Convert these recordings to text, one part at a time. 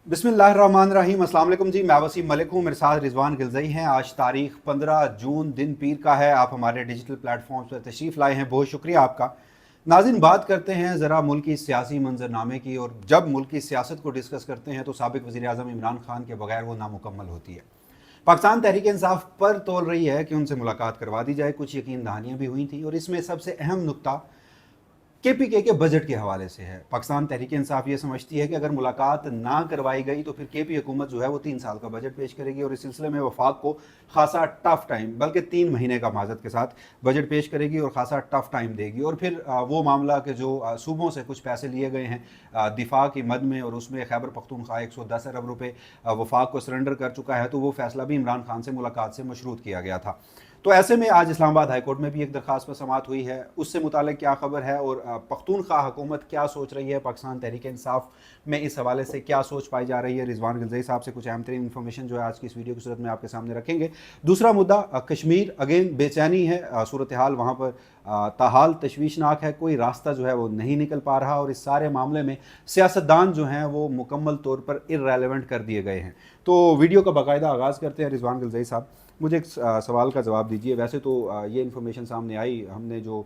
बिस्मिल्लाहिर्रहमानिर्रहीम। अस्सलाम वालेकुम जी, मैं वसीम मलिक हूँ, मेरे साथ रिजवान गिलज़ई हैं। आज तारीख 15 जून दिन पीर का है। आप हमारे डिजिटल प्लेटफॉर्म्स पर तशरीफ़ लाए हैं, बहुत शुक्रिया आपका। नाज़रीन, बात करते हैं ज़रा मुल्क की सियासी मंजरनामे की। और जब मुल्क की सियासत को डिस्कस करते हैं तो साबिक़ वज़ीर आज़म इमरान खान के बगैर वो नामुकम्मल होती है। पाकिस्तान तहरीक इंसाफ पर तोल रही है कि उनसे मुलाकात करवा दी जाए। कुछ यकीन दहानियाँ भी हुई थी और इसमें सबसे अहम नुकता केपीके के बजट के हवाले से है। पाकिस्तान तहरीक इंसाफ ये समझती है कि अगर मुलाकात ना करवाई गई तो फिर केपी हुकूमत जो है वो 3 साल का बजट पेश करेगी और इस सिलसिले में वफाक को खासा टफ टाइम, बल्कि 3 महीने का माजत के साथ बजट पेश करेगी और खासा टफ टाइम देगी। और फिर वो मामला के जो सूबों से कुछ पैसे लिए गए हैं दिफा की मद में, और उसमें खैबर पख्तूनख्वा 110 अरब रुपये वफाक को सरेंडर कर चुका है, तो वो फैसला भी इमरान खान से मुलाकात से मशरूत किया गया था। तो ऐसे में आज इस्लामाबाद हाईकोर्ट में भी एक दरखास्त पर समात हुई है। उससे मुतालिक क्या खबर है और पख्तूनख्वा हुकूमत क्या सोच रही है, पाकिस्तान तहरीक इंसाफ में इस हवाले से क्या सोच पाई जा रही है। रिजवान गिलज़ई साहब से कुछ अहम तरीन इन्फॉर्मेशन जो है आज की इस वीडियो की सूरत में आपके सामने रखेंगे। दूसरा मुद्दा कश्मीर, अगेन बेचैनी है, सूरत हाल वहाँ पर ताहाल तशवीशनाक है, कोई रास्ता जो है वो नहीं निकल पा रहा और इस सारे मामले में सियासतदान जो हैं वो मुकम्मल तौर पर इर्रेलेवेंट कर दिए गए हैं। तो वीडियो का बाकायदा आगाज़ करते हैं। रिजवान गिलज़ई साहब, मुझे एक सवाल का जवाब दीजिए। वैसे तो ये इन्फॉर्मेशन सामने आई, हमने जो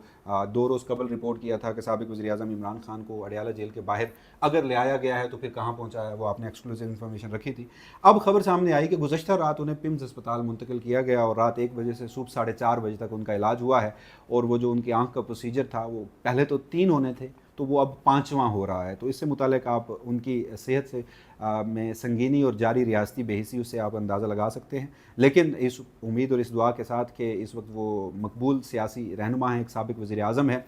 2 रोज़ कबल रिपोर्ट किया था कि साबिक़ वज़ीर आज़म इमरान खान को अडयाला जेल के बाहर अगर ले आया गया है तो फिर कहाँ पहुँचा है, वो आपने एक्सक्लूसिव इन्फॉर्मेशन रखी थी। अब खबर सामने आई कि गुज़श्ता रात उन्हें पिम्स अस्पताल मुंतकिल किया गया और रात 1 बजे से सुबह 4:30 बजे तक उनका इलाज हुआ है। और वो जो उनकी आँख का प्रोसीजर था वो पहले तो 3 होने थे, तो वो अब 5वां हो रहा है। तो इससे मुतालिक आप उनकी सेहत से में संगीनी और जारी रियासती बेहिसी उससे आप अंदाज़ा लगा सकते हैं। लेकिन इस उम्मीद और इस दुआ के साथ कि इस वक्त वो मकबूल सियासी रहनुमा हैं, एक साबिक़ वज़ीर आज़म है,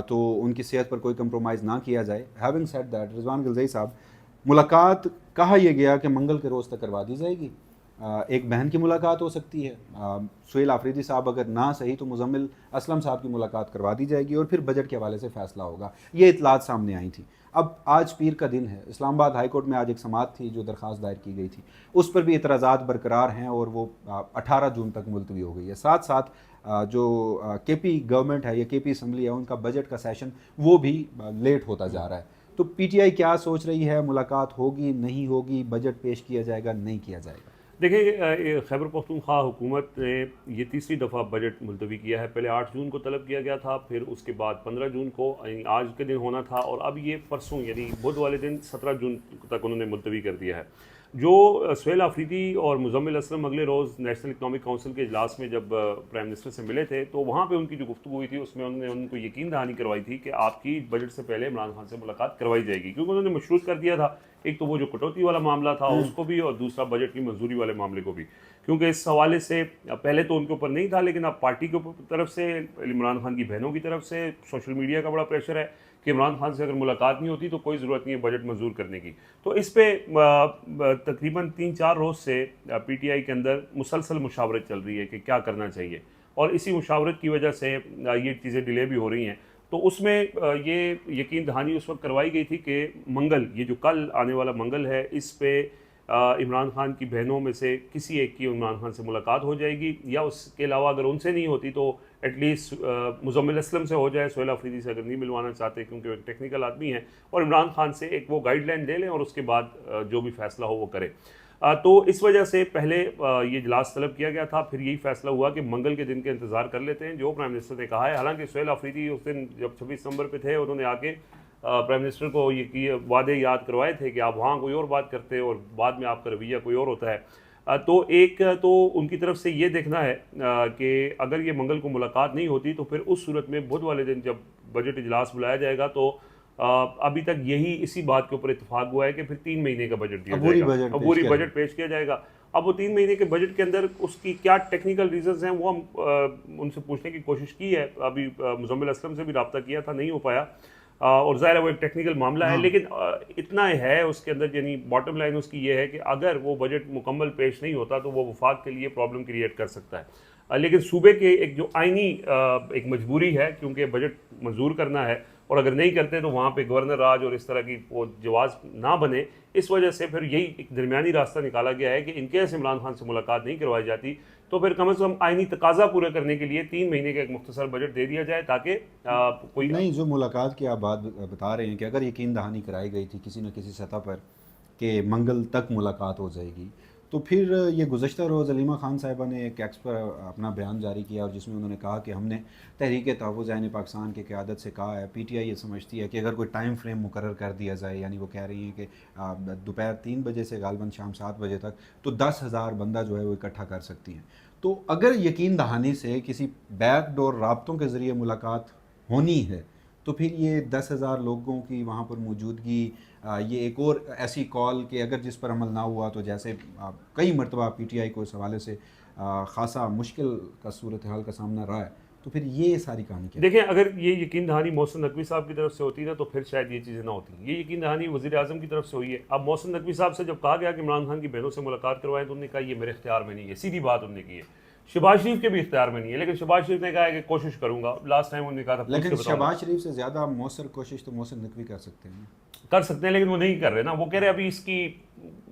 तो उनकी सेहत पर कोई कंप्रोमाइज़ ना किया जाए। हैविंग सेड दैट, रिजवान गिलज़ई साहब, मुलाकात कहा यह गया कि मंगल के रोज़ तक करवा दी जाएगी। एक बहन की मुलाकात हो सकती है, सुहेल आफरीदी साहब अगर ना सही तो मुजम्मिल असलम साहब की मुलाकात करवा दी जाएगी और फिर बजट के हवाले से फ़ैसला होगा। ये इतलात सामने आई थी। अब आज पीर का दिन है, इस्लामाबाद हाई कोर्ट में आज एक समात थी जो दरख्वास्त दायर की गई थी, उस पर भी एतराज़ात बरकरार हैं और वो 18 जून तक मुलतवी हो गई है। साथ साथ जो केपी गवर्नमेंट है या केपी असम्बली है, उनका बजट का सेशन वो भी लेट होता जा रहा है। तो पीटीआई क्या सोच रही है, मुलाकात होगी नहीं होगी, बजट पेश किया जाएगा नहीं किया जाएगा? देखिए, खैबर पख्तूनख्वा हुकूमत ने ये तीसरी दफ़ा बजट मुलतवी किया है। पहले 8 जून को तलब किया गया था, फिर उसके बाद 15 जून को आज के दिन होना था, और अब ये परसों यानी बुध वाले दिन 17 जून तक उन्होंने मुलतवी कर दिया है। जो सुहेल आफरीदी और मुजम्मिल असलम अगले रोज़ नेशनल इकनॉमिक काउंसिल के इजलास में जब प्राइम मिनिस्टर से मिले थे, तो वहाँ पे उनकी जो गुफ्तगू हुई थी उसमें उन्होंने उनको यकीन दहानी करवाई थी कि आपकी बजट से पहले इमरान खान से मुलाकात करवाई जाएगी, क्योंकि उन्होंने मशरूत कर दिया था एक तो वो जो कटौती वाला मामला था उसको भी, और दूसरा बजट की मंजूरी वाले मामले को भी। क्योंकि इस हवाले से पहले तो उनके ऊपर नहीं था, लेकिन अब पार्टी के तरफ से, इमरान खान की बहनों की तरफ से, सोशल मीडिया का बड़ा प्रेशर है कि इमरान खान से अगर मुलाकात नहीं होती तो कोई ज़रूरत नहीं है बजट मंजूर करने की। तो इस पर तकरीबन 3-4 रोज़ से पीटीआई के अंदर मुसलसल मुशावरत चल रही है कि क्या करना चाहिए, और इसी मुशावरत की वजह से ये चीज़ें डिले भी हो रही हैं। तो उसमें ये यकीन दहानी उस वक्त करवाई गई थी कि मंगल, ये जो कल आने वाला मंगल है, इस पे इमरान खान की बहनों में से किसी एक की इमरान खान से मुलाकात हो जाएगी, या उसके अलावा अगर उनसे नहीं होती तो एटलीस्ट मुजम्मिल असलम से हो जाए, सुहेल आफरीदी से अगर नहीं मिलवाना चाहते क्योंकि वो एक टेक्निकल आदमी है, और इमरान खान से एक वो गाइडलाइन ले लें और उसके बाद जो भी फैसला हो वो करें। तो इस वजह से पहले ये इजलास तलब किया गया था, फिर यही फैसला हुआ कि मंगल के दिन के इंतज़ार कर लेते हैं जो प्राइम मिनिस्टर ने कहा है। हालांकि सुहेल आफरीदी उस दिन जब 26 नवंबर पे थे, उन्होंने आके प्राइम मिनिस्टर को ये वादे याद करवाए थे कि आप वहाँ कोई और बात करते और बाद में आपका रवैया कोई और होता है। तो एक तो उनकी तरफ से ये देखना है कि अगर ये मंगल को मुलाकात नहीं होती तो फिर उस सूरत में बुध वाले दिन जब बजट इजलास बुलाया जाएगा तो अभी तक यही इसी बात के ऊपर इत्तेफाक हुआ है कि फिर 3 महीने का बजट दिया अबूरी जाएगा, बजट अब पेश पूरी किया बजट पेश किया जाएगा। अब वो 3 महीने के बजट के अंदर उसकी क्या टेक्निकल रीजंस हैं वो हम उनसे पूछने की कोशिश की है। अभी मुजम्मिल असलम से भी रब्ता किया था, नहीं हो पाया, और ज़ाहिर है वो एक टेक्निकल मामला है, हाँ, लेकिन इतना है उसके अंदर, यानी बॉटम लाइन उसकी ये है कि अगर वो बजट मुकम्मल पेश नहीं होता तो वो वफाक के लिए प्रॉब्लम क्रिएट कर सकता है। लेकिन सूबे के एक जो आइनी एक मजबूरी है, क्योंकि बजट मंजूर करना है, और अगर नहीं करते तो वहाँ पे गवर्नर राज और इस तरह की वो जवाज़ ना बने, इस वजह से फिर यही एक दरमियानी रास्ता निकाला गया है कि इनकेस इमरान खान से मुलाकात नहीं करवाई जाती तो फिर कम से कम आइनी तकाजा पूरा करने के लिए 3 महीने का एक मुख्तसर बजट दे दिया जाए, ताकि कोई नहीं, जो मुलाकात की आप बात बता रहे हैं कि अगर यकीन दहानी कराई गई थी किसी न किसी सतह पर कि मंगल तक मुलाकात हो जाएगी। तो फिर ये गुज़श्ता रोज़ अलीमा ख़ान साहिबा ने एक एक्स पर अपना बयान जारी किया और जिसमें उन्होंने कहा कि हमने तहरीक तहफ़्फ़ुज़ ऐन पाकिस्तान की क़यादत से कहा है, पीटीआई ये समझती है कि अगर कोई टाइम फ्रेम मुकर्रर कर दिया जाए, यानी वो कह रही हैं कि दोपहर 3 बजे से गालिबन शाम 7 बजे तक, तो 10,000 बंदा जो है वो इकट्ठा कर सकती हैं। तो अगर यकीन दहानी से किसी बैकडोर राब्तों के ज़रिए मुलाकात होनी है, तो फिर ये 10,000 लोगों की वहाँ पर मौजूदगी, ये एक और ऐसी कॉल कि अगर जिस पर अमल ना हुआ तो जैसे कई मरतबा पीटीआई को इस हवाले से ख़ासा मुश्किल का सूरत हाल का सामना रहा है, तो फिर ये सारी कहानी क्या है? देखें, अगर ये यकीन दहानी मोहसिन नकवी साहब की तरफ से होती ना तो फिर शायद ये चीज़ें ना होती। ये यकीन दहानी वज़ीर आज़म की तरफ से हुई है। अब मोहसिन नकवी साहब से जब कहा गया कि इमरान खान की बहनों से मुलाकात करवाएं तो उन्होंने कहा ये मेरे इख्तियार में नहीं है, सीधी बात उन्होंने की है। शहबाज शरीफ के भी इख्तियार में नहीं है, लेकिन शहबाज शरीफ ने कहा है कि कोशिश करूंगा। लास्ट टाइम उन्होंने कहा था लेकिन शहबाज शरीफ से ज़्यादा मौसर कोशिश तो मोहसिन नकवी कर सकते हैं। कर सकते हैं, लेकिन वो नहीं कर रहे ना। वो कह रहे अभी इसकी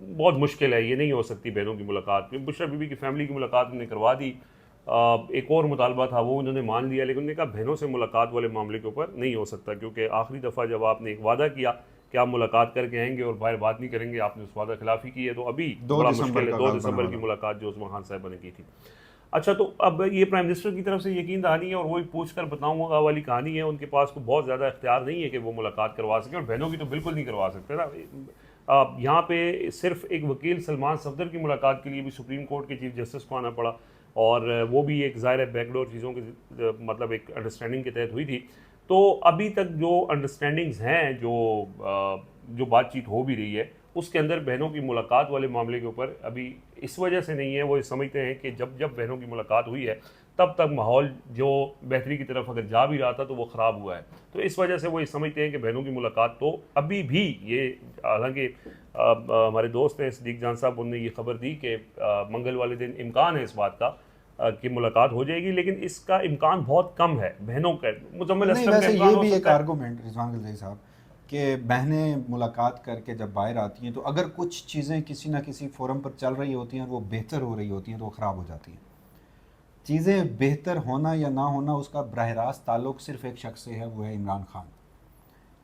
बहुत मुश्किल है, ये नहीं हो सकती बहनों की मुलाकात। बुशरा बीबी की फैमिली की मुलाकात उन्होंने करवा दी। एक और मुतालबा था वो उन्होंने मान लिया, लेकिन उन्होंने कहा बहनों से मुलाकात वाले मामले के ऊपर नहीं हो सकता, क्योंकि आखिरी दफ़ा जब आपने एक वादा किया कि आप मुलाकात करके आएंगे और बाहर बात नहीं करेंगे, आपने उस वादा खिलाफी की है। तो अभी 2 बड़ा दिसंबर मुश्किल है। 2 दिसंबर की मुलाकात जो उस्मान खान साहब ने की थी। अच्छा, तो अब ये प्राइम मिनिस्टर की तरफ से यकीन दहानी है और वही पूछ कर बताऊँगा वाली कहानी है। उनके पास को बहुत ज़्यादा इख्तियार नहीं है कि वो मुलाकात करवा सकें, और बहनों की तो बिल्कुल नहीं करवा सकते ना। यहाँ पे सिर्फ एक वकील सलमान सफदर की मुलाकात के लिए भी सुप्रीम कोर्ट के चीफ जस्टिस को आना पड़ा, और वो भी एक ज़ाहिर है बैकडोर चीज़ों के मतलब एक अंडरस्टैंडिंग के तहत हुई थी। तो अभी तक जो अंडरस्टैंडिंग्स हैं, जो बातचीत हो भी रही है, उसके अंदर बहनों की मुलाकात वाले मामले के ऊपर अभी इस वजह से नहीं है। वो समझते हैं कि जब जब बहनों की मुलाकात हुई है तब तक माहौल जो बेहतरी की तरफ अगर जा भी रहा था तो वो ख़राब हुआ है। तो इस वजह से वो ये समझते हैं कि बहनों की मुलाकात तो अभी भी ये, हालांकि हमारे दोस्त हैं सदीक जान साहब, उन्होंने ये खबर दी कि मंगल वाले दिन इम्कान है इस बात का कि मुलाकात हो जाएगी, लेकिन इसका इम्कान बहुत कम है। बहनों का, मुजम्मिल नहीं, असलम का वैसे इम्कान ये हो भी एक सकता है। आर्गूमेंट रिजवान गलज़ई साहब कि बहनें मुलाकात करके जब बाहर आती हैं तो अगर कुछ चीज़ें किसी ना किसी फोरम पर चल रही होती हैं और वो बेहतर हो रही होती हैं तो वो ख़राब हो जाती हैं। चीज़ें बेहतर होना या ना होना उसका बराह रास्त ताल्लुक सिर्फ एक शख्स से है, वो है इमरान खान।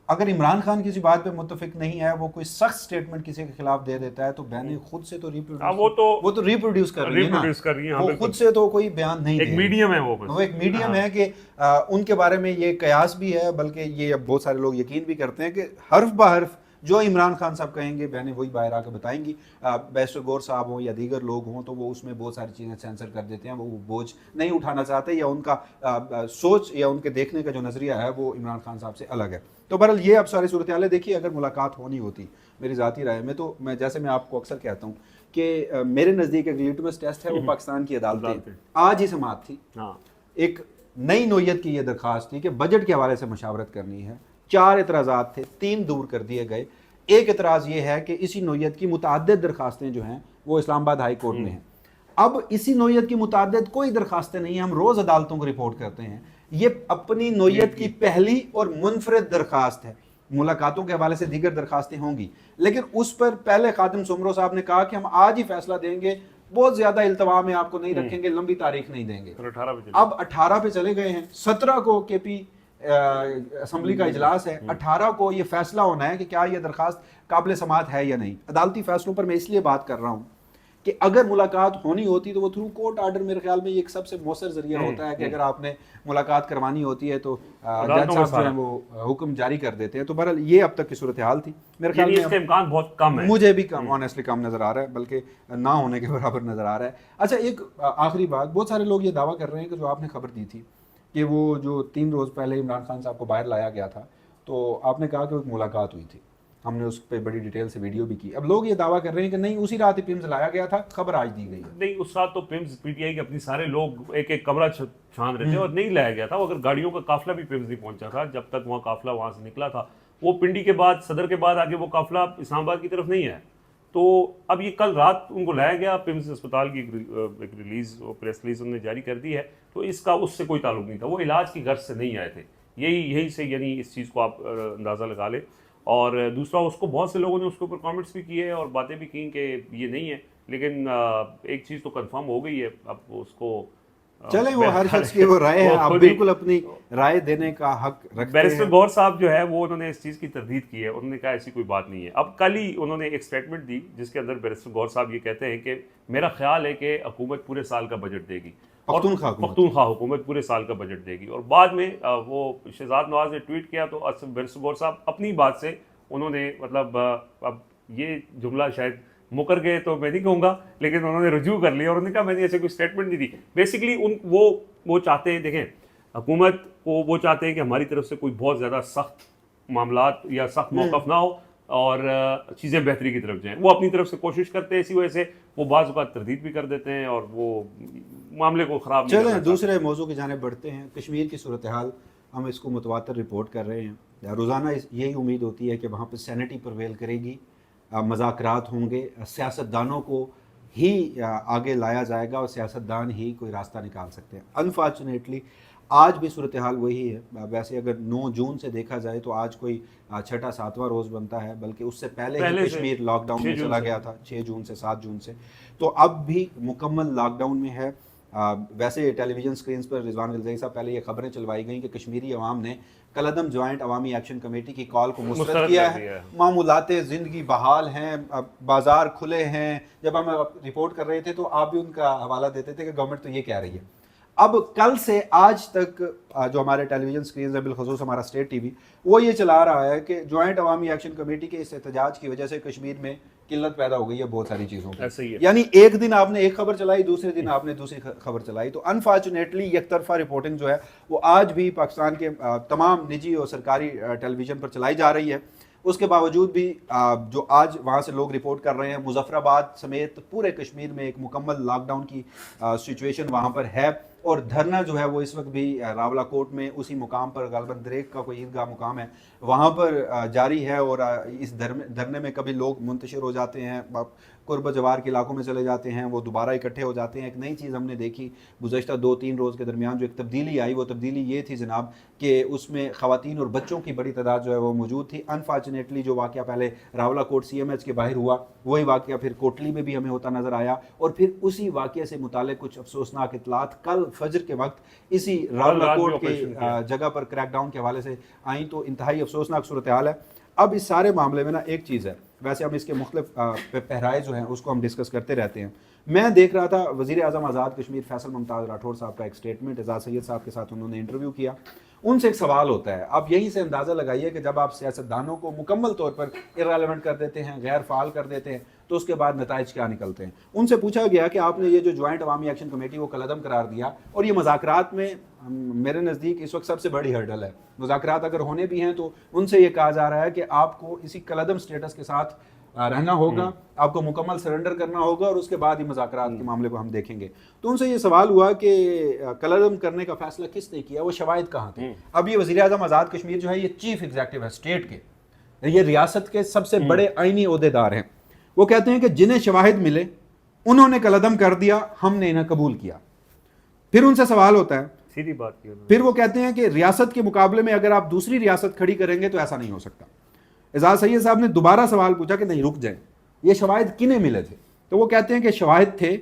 अगर इमरान खान किसी बात पे मुत्तफिक नहीं है, वो कोई सख्त स्टेटमेंट किसी के खिलाफ दे देता है, तो बहनें खुद से तो वो तो रिप्रोड्यूस कर रही है ना। रिप्रोड्यूस कर रही हैं। हाँ, वो बिल्कुल खुद से तो कोई बयान नहीं एक दे रही। मीडियम है वो बस। वो एक मीडियम हाँ। है कि उनके बारे में ये कयास भी है, बल्कि ये अब बहुत सारे लोग यकीन भी करते हैं कि हर्फ ब हर्फ जो इमरान खान साहब कहेंगे बहनें वही बाहर आकर बताएंगी। बैरिस्टर गौर साहब हों या दीगर लोग हों तो वो उसमें बहुत सारी चीज़ें सेंसर कर देते हैं, वो बोझ नहीं उठाना चाहते, या उनका सोच या उनके देखने का जो नज़रिया है वो इमरान खान साहब से अलग है। तो बहरहाल ये अब सारी सूरत हाल है। देखिए, अगर मुलाकात होनी होती मेरी ज़ाती राय में, तो मैं जैसे मैं आपको अक्सर कहता हूँ कि मेरे नज़दीक एक लिटमस टेस्ट है, वो पाकिस्तान की अदालतें। आज ही समाअत थी, एक नई नोयत की ये दरख्वास्त थी कि बजट के हवाले से मशावरत करनी है। 4 एतराज़ात थे, 3 दूर कर दिए गए। एक एतराज़ ये है कि इसी नोयत की मुतअद्दिद दरखास्तें जो हैं वो इस्लामाबाद हाई कोर्ट में हैं। अब इसी नोयत की मुतअद्दिद कोई दरखास्तें नहीं हैं, हम रोज़ अदालतों को रिपोर्ट करते हैं। ये अपनी नोयत की पहली और मुनफरद दरखास्त है। मुलाकातों के हवाले से दीगर दरखास्तें होंगी, लेकिन उस पर पहले खादिम सुमरो साहब ने कहा कि हम आज ही फैसला देंगे, बहुत ज्यादा इल्तवा में आपको नहीं रखेंगे, लंबी तारीख नहीं देंगे। अब 18 पे चले गए हैं। 17 को केपी असम्बली का इजलास है। 18 को ये फैसला होना है कि क्या ये दरखास्त काबिल समाअत है या नहीं। अदालती फैसलों पर मैं इसलिए बात कर रहा हूँ कि अगर मुलाकात होनी होती तो वो थ्रू कोर्ट आर्डर मेरे ख्याल में एक सबसे मौसर जरिया होता है कि अगर आपने मुलाकात करवानी होती है तो जज साहब जो है वो हुक्म जारी कर देते हैं। तो बहरहाल ये अब तक की सूरत हाल थी। मेरे ख्याल में इसका इम्कान बहुत कम है। मुझे भी कम, ऑनेस्टली कम नजर आ रहा है, बल्कि ना होने के बराबर नजर आ रहा है। अच्छा, एक आखिरी बात, बहुत सारे लोग ये दावा कर रहे हैं कि जो आपने खबर दी थी कि वो जो 3 रोज़ पहले इमरान खान साहब को बाहर लाया गया था, तो आपने कहा कि एक मुलाकात हुई थी, हमने उस पर बड़ी डिटेल से वीडियो भी की। अब लोग ये दावा कर रहे हैं कि नहीं, उसी रात ही पिम्स लाया गया था, खबर आज दी गई है। नहीं, उस रात तो पिम्स पीटीआई के अपने सारे लोग एक एक कमरा छान रहे थे और नहीं लाया गया था। अगर गाड़ियों का काफिला भी पिम्स नहीं पहुंचा था, जब तक वहाँ काफिला वहाँ से निकला था, वो पिंडी के बाद, सदर के बाद आगे वो काफिला इस्लामाबाद की तरफ नहीं है। तो अब ये कल रात उनको लाया गया, पिम्स अस्पताल की एक रिलीज, प्रेस रिलीज उन्होंने जारी कर दी है। तो इसका उससे कोई ताल्लुक नहीं था, वो इलाज की गर्ज से नहीं आए थे। यही से, यानी इस चीज़ को आप अंदाज़ा लगा ले। और दूसरा, उसको बहुत से लोगों ने उसके ऊपर कमेंट्स भी किए और बातें भी की कि ये नहीं है, लेकिन एक चीज़ तो कंफर्म हो गई है। अब उसको चले वो हर शख्स की वो राय है, आप बिल्कुल अपनी राय देने का हक रखते बैरिस्टर हैं। गौर साहब जो है वो उन्होंने इस चीज़ की तरदीद की है, उन्होंने कहा ऐसी कोई बात नहीं है। अब कल ही उन्होंने एक स्टेटमेंट दी जिसके अंदर बैरिस्टर गौर साहब ये कहते हैं कि मेरा ख्याल है कि हुकूमत पूरे साल का बजट देगी, और पख्तूनख्वा हुकूमत पूरे साल का बजट देगी। और बाद में वो शहजाद नवाज ने ट्वीट किया तो बैरिस्टर गौर साहब अपनी बात से उन्होंने मतलब अब ये जुमला शायद मुकर गए तो मैं नहीं कहूँगा, लेकिन उन्होंने रुजू कर लिया और उन्होंने कहा मैंने ऐसे कोई स्टेटमेंट नहीं दी। बेसिकली वो चाहते हैं, देखें हुकूमत को वो चाहते हैं कि हमारी तरफ से कोई बहुत ज़्यादा सख्त मामलात या सख्त मौक़िफ़ ना हो और चीज़ें बेहतरी की तरफ जाएँ। वो अपनी तरफ से कोशिश करते हैं, इसी वजह से वो बाज़ औक़ात तरदीद भी कर देते हैं और वो मामले को ख़राब नहीं करना चलें दूसरे मौजू की जानिब बढ़ते हैं। कश्मीर की सूरत हाल हम इसको मुतवातर रिपोर्ट कर रहे हैं। रोज़ाना यही उम्मीद होती है कि वहाँ पर सैनिटी प्रवेल करेगी, मज़ाकरात होंगे, सियासतदानों को ही आगे लाया जाएगा और सियासतदान ही कोई रास्ता निकाल सकते हैं। अनफॉर्चुनेटली आज भी सूरत हाल वही है। वैसे अगर 9 जून से देखा जाए तो आज कोई छठा 7वां रोज़ बनता है, बल्कि उससे पहले ही कश्मीर लॉकडाउन में चला गया था 6 जून से 7 जून से। तो अब भी मुकम्मल लॉकडाउन में है। वैसे टेलीविज़न स्क्रीन पर रिजवान गिलज़ई साहब पहले ये खबरें चलवाई गई कि कश्मीरी अवाम ने कलअदम जॉइंट अवामी एक्शन कमेटी की कॉल को मुस्तरद किया है। मामूलाते ज़िंदगी बहाल हैं, बाज़ार खुले हैं। जब हम रिपोर्ट कर रहे थे तो आप भी उनका हवाला देते थे कि गवर्नमेंट तो ये कह रही है। अब कल से आज तक जो हमारे टेलीविज़न स्क्रीन है, बिलखसूस हमारा स्टेट टीवी, वो ये चला रहा है कि जॉइंट अवामी एक्शन कमेटी के इस एहतजाज की वजह से कश्मीर में किल्लत पैदा हो गई है बहुत सारी चीज़ों की। यानी एक दिन आपने एक खबर चलाई, दूसरे दिन आपने दूसरी खबर चलाई। तो अनफॉर्चुनेटली एक तरफा रिपोर्टिंग जो है वो आज भी पाकिस्तान के तमाम निजी और सरकारी टेलीविज़न पर चलाई जा रही है। उसके बावजूद भी जो आज वहाँ से लोग रिपोर्ट कर रहे हैं, मुजफ्फराबाद समेत पूरे कश्मीर में एक मुकम्मल लॉकडाउन की सिचुएशन वहाँ पर है। और धरना जो है वो इस वक्त भी रावलाकोट में उसी मुकाम पर, गालबन दरेक का कोई ईदगाह मुकाम है, वहाँ पर जारी है। और इस धरने में कभी लोग मुंतशिर हो जाते हैं, कुर्ब जवार के इलाकों में चले जाते हैं, वो दोबारा इकट्ठे हो जाते हैं। एक नई चीज़ हमने देखी गुज़श्ता 2-3 रोज़ के दरमियान, जो एक तब्दीली आई, वो तब्दीली ये थी जनाब कि उसमें ख़वातीन और बच्चों की बड़ी तादाद जो है वो मौजूद थी। अनफॉर्चुनेटली जो वाक़या पहले रावलाकोट CMH के बाहर हुआ, वही वाक़या फिर कोटली में भी हमें होता नज़र आया। और फिर उसी वाक़े से मुताल्लिक़ कुछ अफसोसनाक इत्तलात कल फजर के वक्त इसी रावलाकोट के जगह पर क्रैकडाउन के हवाले से आई। तो इंतहाई अफसोसनाक सूरत हाल है। अब इस सारे मामले में ना एक चीज़ है, वैसे हम इसके मुख्तलिफ पहराए जो हैं उसको हम डिस्कस करते रहते हैं। मैं देख रहा था वज़ीर आज़म आज़ाद कश्मीर फैसल मुमताज़ राठौर साहब का एक स्टेटमेंट, एजाज सैयद साहब के साथ उन्होंने इंटरव्यू किया। उनसे एक सवाल होता है, आप यहीं से अंदाज़ा लगाइए कि जब आप सियासतदानों को मुकम्मल तौर पर इर्रेलेवेंट कर देते हैं, गैर फाल कर देते हैं, तो उसके बाद नताइज क्या निकलते हैं। उनसे पूछा गया कि आपने ये जो जॉइंट अवामी एक्शन कमेटी वो कलअदम करार दिया, और ये मज़ाकरात में मेरे नज़दीक इस वक्त सबसे बड़ी हर्डल है। मुज़ाकरात अगर होने भी हैं तो उनसे ये कहा जा रहा है कि आपको इसी कलअदम स्टेटस के साथ रहना होगा, आपको मुकम्मल सरेंडर करना होगा, और उसके बाद ही मुज़ाकरात के मामले को हम देखेंगे। तो उनसे ये सवाल हुआ कि कलअदम करने का फैसला किसने किया, वो शवाहिद कहाँ थे। अब ये वज़ीर आज़म आज़ाद कश्मीर जो है ये चीफ एग्जीक्यूटिव है स्टेट के, ये रियासत के सबसे बड़े आईनी ओहदेदार हैं। वो कहते हैं कि जिन्हें शवाहिद मिले उन्होंने कलअदम कर दिया, हमने इन्हें कबूल किया। फिर उनसे सवाल होता है, सीधी बात की, फिर वो कहते हैं कि रियासत के मुकाबले में अगर आप दूसरी रियासत खड़ी करेंगे तो ऐसा नहीं हो सकता। एजाज सैयद साहब ने दोबारा सवाल पूछा कि नहीं रुक जाए, ये शवाहिद किन्हें मिले थे। तो वो कहते हैं कि शवाहिद थे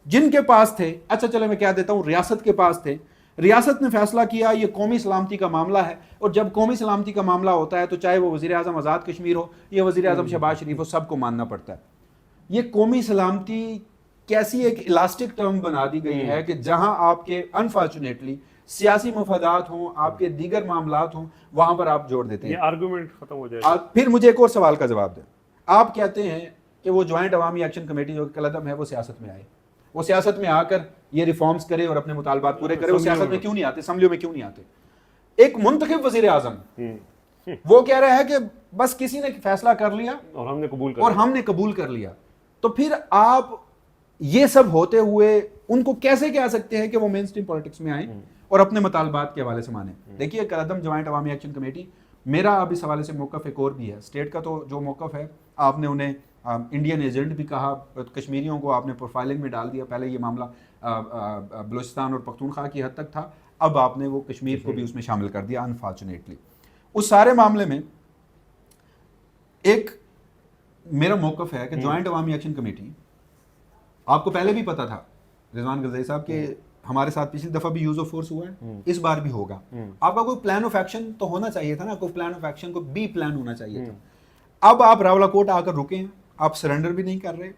जिनके पास थे, अच्छा चले मैं क्या देता हूँ, रियासत के पास थे। रियासत ने फैसला किया ये कौमी सलामती का मामला है, और जब कौमी सलामती का मामला होता है तो चाहे वो वज़ीर आज़म आज़ाद कश्मीर हो या वज़ीर आज़म शहबाज शरीफ हो, सबको मानना पड़ता है। ये कौमी सलामती कैसी एक इलास्टिक टर्म बना दी गई है कि जहां आपके अनफॉर्चुनेटली सियासी मफादात हों, आपके दीगर मामलात हों, वहां पर आप जोड़ देते हैं। ये आर्गुमेंट खत्म हो जाएगा। फिर मुझे एक और सवाल का जवाब दें। आप कहते हैं कि वो जॉइंट अवामी एक्शन कमेटी जो कलअदम है वो सियासत में आए, वो सियासत में आकर ये रिफॉर्म्स करे और अपने मुतालबात पूरे करे। वो सियासत में क्यों नहीं आते, असम्बलियों में क्यों नहीं आते। एक मुंतखब वज़ीर आज़म वो कह रहा है कि बस किसी ने फैसला कर लिया और हमने कबूल कर लिया। तो फिर आप ये सब होते हुए उनको कैसे कह सकते हैं कि वो मेन स्ट्रीम पॉलिटिक्स में आए और अपने मुतालबात के हवाले से माने। देखिए कलअदम जॉइंट अवामी एक्शन कमेटी, मेरा अब इस हवाले से मौक़िफ़ एक और भी है। स्टेट का तो जो मौक़िफ़ है, आपने उन्हें इंडियन एजेंट भी कहा, कश्मीरियों को आपने प्रोफाइलिंग में डाल दिया। पहले ये मामला बलूचिस्तान और पख्तूनख्वा की हद तक था, अब आपने वो कश्मीर को भी उसमें शामिल कर दिया अनफॉर्चुनेटली। उस सारे मामले में एक मेरा मौक़िफ़ है कि जॉइंट अवामी एक्शन कमेटी, आपको पहले भी पता था रिजवान गिलज़ई साहब के हमारे साथ पिछली दफा भी यूज ऑफ फोर्स हुआ है, इस बार भी होगा। आपका कोई प्लान ऑफ एक्शन तो होना चाहिए था ना, कोई प्लान ऑफ एक्शन को बी प्लान होना चाहिए था। अब आप रावलाकोट आकर रुके हैं, आप सरेंडर भी नहीं कर रहे,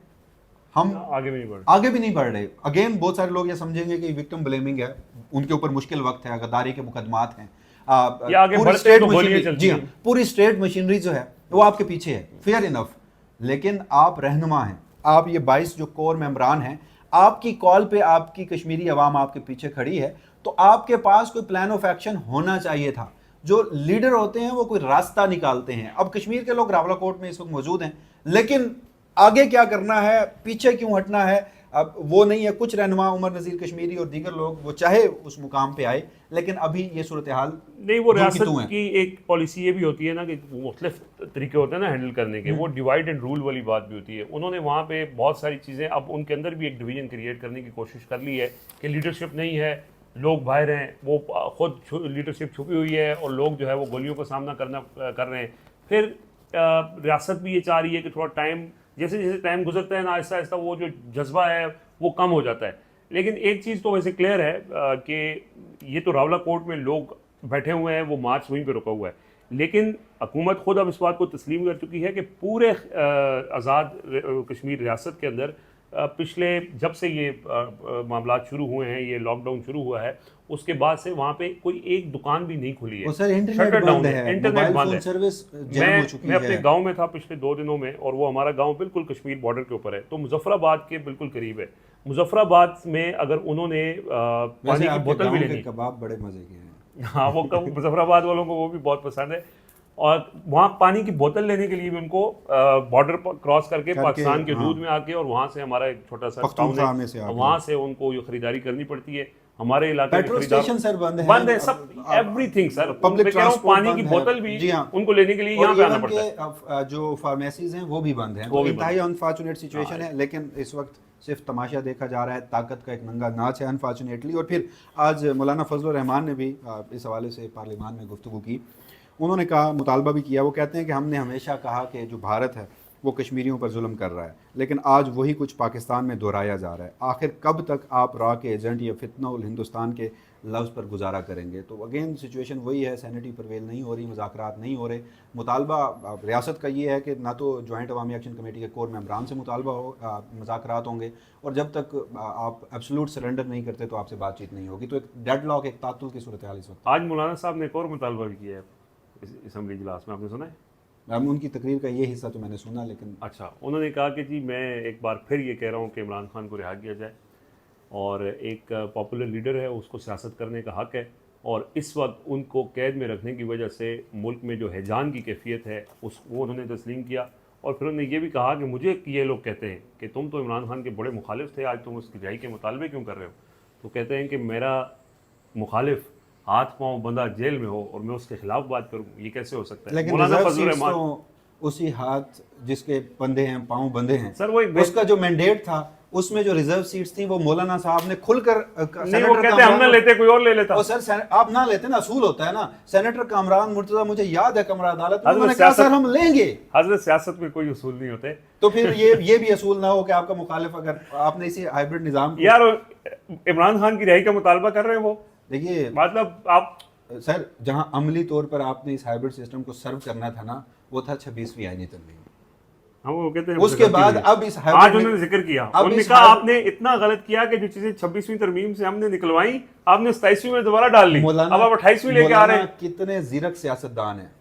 हम आगे भी नहीं बढ़ रहे। अगेन बहुत सारे लोग ये समझेंगे कि विक्टिम ब्लेमिंग है, उनके ऊपर मुश्किल वक्त है, गद्दारी के मुकदमात हैं, पूरी स्टेट मशीनरी, जी हाँ, पूरी स्टेट मशीनरी जो है वो आपके पीछे है, फेयर इनफ। लेकिन आप रहनुमा हैं, आप ये 22 जो कोर मेंबरान हैं, आपकी कॉल पे आपकी कश्मीरी अवाम आपके पीछे खड़ी है, तो आपके पास कोई प्लान ऑफ एक्शन होना चाहिए था। जो लीडर होते हैं वो कोई रास्ता निकालते हैं। अब कश्मीर के लोग रावलाकोट में इस वक्त मौजूद हैं, लेकिन आगे क्या करना है, पीछे क्यों हटना है, अब वो नहीं है। कुछ रहनुमा उमर नज़ीर कश्मीरी और दीगर लोग वो चाहे उस मुकाम पे आए, लेकिन अभी ये सूरत हाल नहीं। वो रियासत की एक पॉलिसी ये भी होती है ना कि मुख्तलिफ तरीके होते हैं ना हैंडल करने के, वो डिवाइड एंड रूल वाली बात भी होती है। उन्होंने वहाँ पे बहुत सारी चीज़ें, अब उनके अंदर भी एक डिवीजन क्रिएट करने की कोशिश कर ली है कि लीडरशिप नहीं है, लोग बाहर हैं, वो खुद लीडरशिप छुपी हुई है और लोग जो है वो गोलियों का सामना कर रहे हैं। फिर रियासत भी ये चाह रही है कि थोड़ा टाइम, जैसे जैसे टाइम गुजरता है ना, आहिस्ता आहिस्ता वो जो जज्बा है वो कम हो जाता है। लेकिन एक चीज़ तो वैसे क्लियर है कि ये तो रावलाकोट में लोग बैठे हुए हैं, वो मार्च वहीं पे रुका हुआ है, लेकिन हुकूमत खुद अब इस बात को तस्लीम कर चुकी है कि पूरे आज़ाद कश्मीर रियासत के अंदर पिछले जब से ये मामला शुरू हुए हैं, ये लॉकडाउन शुरू हुआ है, उसके बाद से वहाँ पे कोई एक दुकान भी नहीं खुली है। सर इंटरनेट बंद है, इंटरनेट बंद है। सर्विस मैं अपने गांव में था पिछले 2 दिनों में, और वो हमारा गांव बिल्कुल कश्मीर बॉर्डर के ऊपर है, तो मुजफ्फराबाद के बिल्कुल करीब है। मुजफ्फराबाद में अगर उन्होंने पानी की बोतल भी लेनी, कबाब बड़े मजे के हैं। हाँ, वो मुजफ्फराबाद वालों को वो भी बहुत पसंद है, और वहाँ पानी की बोतल लेने के लिए भी उनको बॉर्डर क्रॉस करके पाकिस्तान के दूध में आके, और वहाँ से हमारा एक छोटा सा टाउन है, वहाँ से उनको ये खरीदारी करनी पड़ती है। हमारे इलाके में पेट्रोल स्टेशन सर बंद है सब, एवरीथिंग सर। पब्लिक ट्रांसपोर्ट, पानी की बोतल भी जी हाँ, उनको लेने के लिए यहाँ पे आना पड़ता है। जो फार्मेसीज हैं वो भी बंद हैं, तो इंतहाई अनफॉर्चुनेट सिचुएशन है। लेकिन इस वक्त सिर्फ तमाशा देखा जा रहा है, ताकत का एक नंगा नाच है अनफॉर्चुनेटली। और फिर आज मौलाना फजल रहमान ने भी इस हवाले से पार्लियामान में गुफ्तगू की। उन्होंने कहा, मुतालबा भी किया, वो कहते हैं कि हमने हमेशा कहा कि जो भारत है वो कश्मीरियों पर जुल्म कर रहा है, लेकिन आज वही कुछ पाकिस्तान में दोहराया जा रहा है। आखिर कब तक आप रॉ के एजेंट या फितनउल हिंदुस्तान के लफ्ज़ पर गुजारा करेंगे? तो अगेन सिचुएशन वही है, सैनिटी परवेल नहीं हो रही, मुज़ाकरात नहीं हो रहे। मुतालबा रियासत का ये है कि ना तो जॉइंट अवामी एक्शन कमेटी के कोर मेंबरान से मुतालबा हो, मुज़ाकरात होंगे, और जब तक आप एब्सोल्यूट सरेंडर नहीं करते तो आपसे बातचीत नहीं होगी। तो एक डेडलॉक, एक तातुल की सूरत हाल इस वक्त। आज मौलाना साहब ने एक और मुतालबा भी किया है असम्बली इजलास में, आपने सुना है? उनकी तकरीर का ये हिस्सा तो मैंने सुना, लेकिन अच्छा, उन्होंने कहा कि जी मैं एक बार फिर ये कह रहा हूँ कि इमरान खान को रिहा किया जाए, और एक पॉपुलर लीडर है, उसको सियासत करने का हक़ है, और इस वक्त उनको कैद में रखने की वजह से मुल्क में जो हैजान की कैफियत है वो उन्होंने तस्लीम किया। और फिर उन्होंने ये भी कहा कि मुझे ये लोग कहते हैं कि तुम तो इमरान खान के बड़े मुखालिफ थे, आज तुम उसकी रिहाई के मुतालबे क्यों कर रहे हो? तो कहते हैं कि मेरा मुखालिफ हाथ पांव बंधा जेल में हो और मैं उसके खिलाफ बात करूं, ये कैसे हो सकता है? लेकिन मौलाना फजल रहमान तो उसी हाथ जिसके बंधे हैं, पांव बंधे हैं सर, वो उसका जो मैंडेट था, उसमें जो रिजर्व सीट्स थी वो मौलाना साहब ने खुलकर नहीं, वो कहते हम ना लेते, कोई और ले लेता। और सर आप ना लेते ना, असूल होता है ना। सेनेटर कामरान मुर्तजा, मुझे याद है कमरा अदालत में उन्होंने कहा सर हम लेंगे। हजरत सियासत में कोई असूल नहीं होते। तो फिर ये भी असूल ना हो कि आपका मुखालिफ, अगर आपने इसी हाइब्रिड निजाम यार इमरान खान की रिहाई का मुतालबा कर रहे हैं वो, देखिए मतलब आप सर जहां अमली तौर पर आपने इस हाइब्रिड सिस्टम को सर्व करना था ना, वो था 26वीं आईनी तरमीम। हाँ, वो कहते हैं उसके बाद अब इस आज उन्होंने जिक्र किया, उन्होंने कहा आपने इतना गलत किया कि जो चीजें 26वीं तरमीम से हमने निकलवाई, आपने 27वीं में दोबारा डाल ली, अब आप 28वीं लेके आ रहे हैं। कितने जीरक सियासतदान हैं।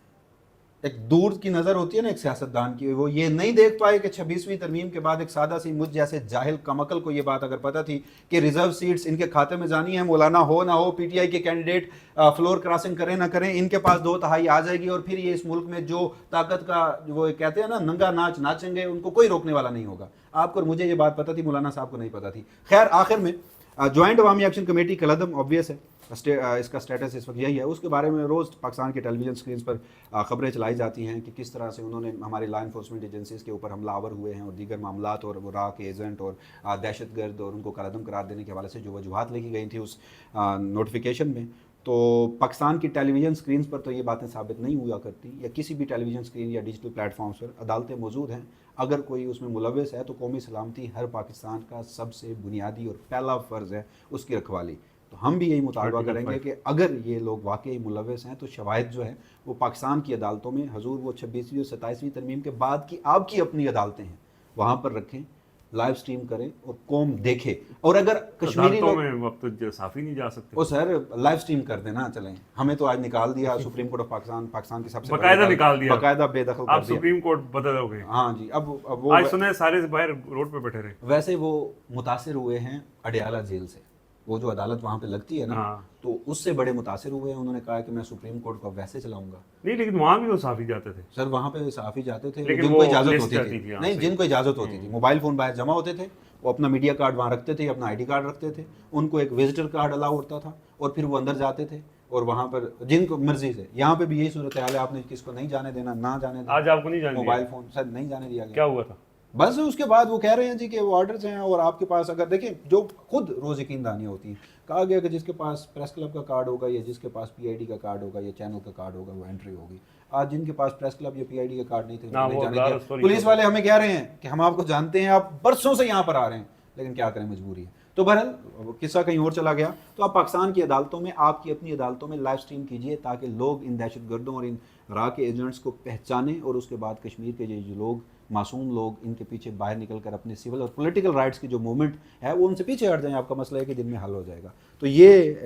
एक दूर की नज़र होती है ना एक सियासतदान की, वो ये नहीं देख पाए कि 26वीं तरमीम के बाद एक सादा सी मुझ जैसे जाहिल कमकल को ये बात अगर पता थी कि रिजर्व सीट्स इनके खाते में जानी है, मौलाना हो ना हो, पीटीआई के कैंडिडेट फ्लोर क्रॉसिंग करें ना करें, इनके पास 2/3 आ जाएगी, और फिर ये इस मुल्क में जो ताकत का वो कहते हैं ना नंगा नाच नाचेंगे, उनको कोई रोकने वाला नहीं होगा। आपको और मुझे ये बात पता थी, मौलाना साहब को नहीं पता थी। खैर आखिर में जॉइंट अवामी एक्शन कमेटी का कदम ऑब्वियस है, इसका स्टेटस इस वक्त यही है। उसके बारे में रोज़ पाकिस्तान के टेलीविजन स्क्रीन पर खबरें चलाई जाती हैं कि किस तरह से उन्होंने हमारे लॉ इन्फोर्समेंट एजेंसीज़ के ऊपर हमलावर हुए हैं और दीगर मामलात, और वो राह के एजेंट और दहशतगर्द और उनको कलअदम करार देने के हवाले से जो वजूहात लिखी गई थी उस नोटिफिकेशन में। तो पाकिस्तान की टेलीविज़न स्क्रीन पर तो ये बातें साबित नहीं हुआ करती, या किसी भी टेलीविज़न स्क्रीन या डिजिटल प्लेटफॉर्म्स पर अदालतें मौजूद हैं। अगर कोई उसमें मुलविस है तो कौमी सलामती हर पाकिस्तान का सबसे बुनियादी और पहला फ़र्ज़ है उसकी रखवाली। तो हम भी यही मुतालबा आर्टिकल करेंगे 5। कि अगर ये लोग वाकई मुलविस हैं तो शवाहिद जो है वो पाकिस्तान की अदालतों में, हजूर वो 26वीं और 27वीं तरमीम के बाद की आपकी अपनी अदालतें हैं वहाँ पर रखें, लाइव स्ट्रीम करें और कौम देखे। और अगर कश्मीरी अदालतों लोग में अब तो साफ़ी नहीं जा सकते। ओ सर लाइव स्ट्रीम कर देना, चलें, हमें तो आज निकाल दिया supreme court of Pakistan, Pakistan की सबसे बड़ी बाकायदा अदालत, निकाल दिया। बाकायदा बेदखल आप कर दिया। सुप्रीम कोर्ट बदलोगे। हाँ जी, अब वो आज सुने सारे बाहर रोड पे बैठे रहे। वैसे वो मुतासिर हुए हैं अडयाला जेल से, वो जो अदालत वहाँ पे लगती है ना, हाँ। तो उससे बड़े मुतासिर हुए हैं। उन्होंने कहा कि मैं सुप्रीम कोर्ट को अब वैसे चलाऊंगा। नहीं, लेकिन वहाँ भी तो साफ़ी जाते थे। सर वहाँ पे साफ़ी जाते थे लेकिन जिनको वो इजाज़त लिस्ट होती जाती थी, थी यहाँ नहीं से। जिनको इजाज़त होती थी, मोबाइल फ़ोन बाहर जमा होते थे, वो अपना मीडिया कार्ड वहाँ रखते थे, अपना आईडी कार्ड रखते थे, उनको एक विजिटर कार्ड अलाउ होता था और फिर वो अंदर जाते थे और वहाँ पर जिनको मर्जी से। यहाँ पे भी यही सूरत हाल है, आपने किसको नहीं जाने देना, ना जाने देना। आज आपको नहीं जाने मोबाइल दिया। फ़ोन सर नहीं जाने दिया गया। क्या हुआ था? बस उसके बाद वो कह रहे हैं जी कि वो ऑर्डर्स हैं और आपके पास अगर देखें जो खुद रोज़ यकीन दानियाँ होती हैं, कहा गया कि जिसके पास प्रेस क्लब का कार्ड होगा या जिसके पास पीआईडी का कार्ड होगा या चैनल का कार्ड होगा वो एंट्री होगी। आज जिनके पास प्रेस क्लब या पीआईडी का कार्ड नहीं थे ना, उनको नहीं वो जाने दिया। अदालत पर ही पुलिस तो- वाले हमें कह रहे हैं कि हम आपको जानते हैं, आप बरसों से यहाँ पर आ रहे हैं, लेकिन क्या करें, मजबूरी है। तो बहरहाल वो किस्सा कहीं और चला गया। तो आप पाकिस्तान की अदालतों में, आपकी अपनी अदालतों में लाइव स्ट्रीम कीजिए ताकि लोग इन दहशतगर्दों और इन रा के एजेंट्स को पहचानें और उसके बाद कश्मीर के जो लोग मासूम लोग इनके पीछे बाहर निकल कर अपने सिविल और पॉलिटिकल राइट्स की जो मूवमेंट है वो उनसे पीछे हट जाएं। आपका मसला है कि दिन में हल हो जाएगा। तो ये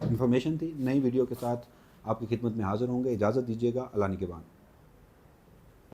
इंफॉर्मेशन थी। नई वीडियो के साथ आपकी खिदमत में हाजिर होंगे। इजाज़त दीजिएगा। अल्लाह निगहबान।